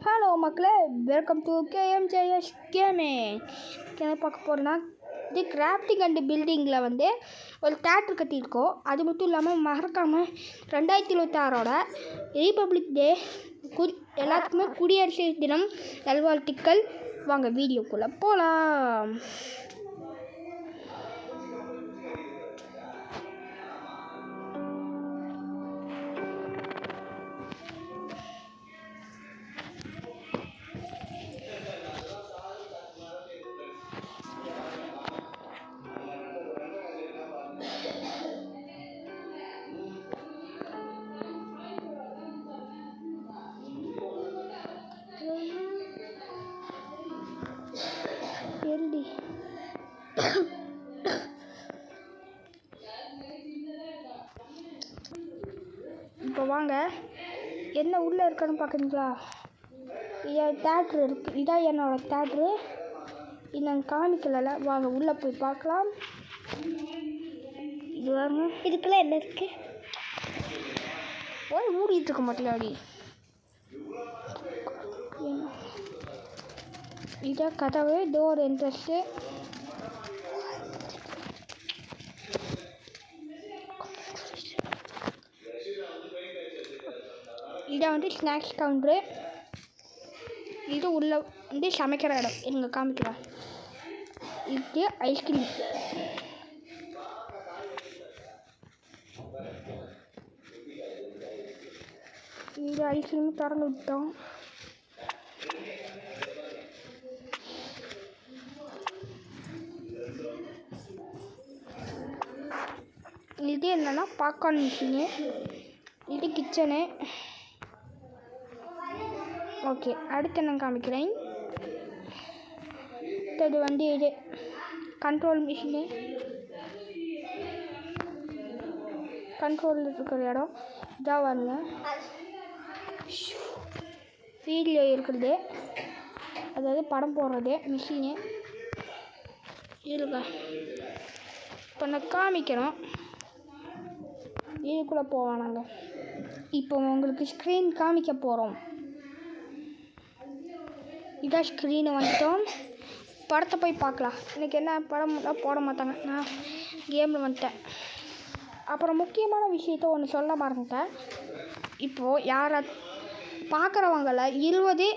Hello மக்களே, welcome to KMJS gaming. என்ன பார்க்க போகிறோன்னா, இது கிராஃப்டிங் அண்ட் பில்டிங்கில் ஒரு தேட்டர் கட்டியிருக்கோம். அது மட்டும் இல்லாமல் மறக்காமல் 2026 ரிபப்ளிக் டே எல்லாத்துக்குமே குடியரசு தினம் நல்வாழ்த்துக்கள். வாங்க வீடியோக்குள்ளே போகலாம். இப்போ வாங்க என்ன உள்ளே இருக்குன்னு பார்க்குறீங்களா? இது தேட்ரு இருக்குது. இதான் என்னோடய தேட்ரு. இது நாங்கள் காமிக்கல. வாங்க உள்ளே போய் பார்க்கலாம். இது வாங்க, இதுக்கெல்லாம் என்ன இருக்குது? மூடிட்டு இருக்க மாட்டேங்காடி. இதான் கதவு, டோர் என்ட்ரன்ஸு. இதான் ஸ்நாக்ஸ் கவுண்டரு. இது உள்ள சமைக்கிற இடம். எங்க காமிக்கிறேன். இது ஐஸ்கிரீம். இந்த ஐஸ்கிரீம் திறந்து விட்டோம். இது என்னன்னா பாப்கார்ன் மிஷினு. இது கிச்சனு. ஓகே, அடுத்து நான் காமிக்கிறேன். இது இது கண்ட்ரோல் மிஷினு. கண்ட்ரோல் இருக்கிற இடம் இதான் வாங்க. வீடியோ இருக்கிறது, அதாவது படம் போடுறது மிஷினு இருக்கா. இப்போ நான் காமிக்கிறோம். இதுக்குள்ளே போவோம் நாங்கள். இப்போ உங்களுக்கு ஸ்க்ரீன் காமிக்க போகிறோம். இதான் ஸ்க்ரீனு வந்துட்டோம். படத்தை போய் பார்க்கலாம். எனக்கு என்ன படம் போட மாட்டாங்க, நான் கேமில் வந்துட்டேன். அப்புறம் முக்கியமான விஷயத்த ஒன்று சொல்ல மறந்துட்டேன். இப்போது யாரை பார்க்குறவங்கள 20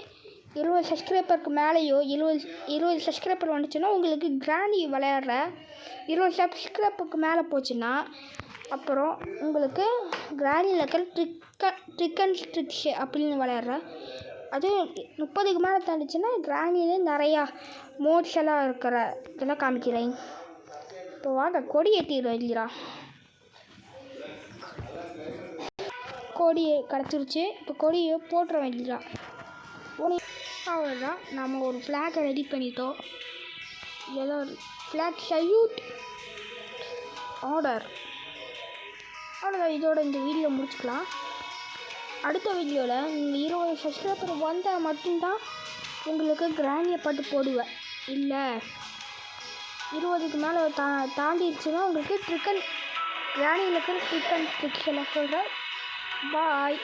சப்ஸ்கிரைபருக்கு மேலேயோ 20 சப்ஸ்கிரைபர் வந்துச்சுன்னா உங்களுக்கு கிராணி விளையாடுற 20 சப்ஸ்கிரைபருக்கு மேலே போச்சுன்னா அப்புறம் உங்களுக்கு கிராணியில் இருக்கிற ட்ரிக் அண்ட் ட்ரிக்ஸ் அப்படின்னு விளையாடுற. அது 30க்கு மேலே தாண்டிச்சுன்னா கிராணிலே நிறையா மோட்ஸ் எல்லாம் இருக்கிற இதெல்லாம் காமிக்கிறேன். இப்போ வாங்க கொடி ஏற்றிடுவோம். இல்லையா, கொடியை கிடச்சிருச்சு. இப்போ கொடியை போட்டுற இல்லையா. அவ்வளோதான், நம்ம ஒரு ஃப்ளாகை ரெடி பண்ணிட்டோம். ஏதோ ஒரு ஃப்ளாக் சல்யூட் ஆர்டர். அவ்வளோதான், இதோட இந்த வீடியோ முடிச்சுக்கலாம். அடுத்த வீடியோவில் நீங்கள் 20 சப்ஸ்கிரைபர் வந்தால் மட்டும்தான் உங்களுக்கு கிராண்டியை பாட்டு போடுவேன். இல்லை 20க்கு மேலே தாண்டிடுச்சுன்னா உங்களுக்கு கிராணியில் இருக்கிற ட்ரிக் அண்ட் ட்ரிக்ஸ் எல்லாம் சொல்கிறேன். பாய்.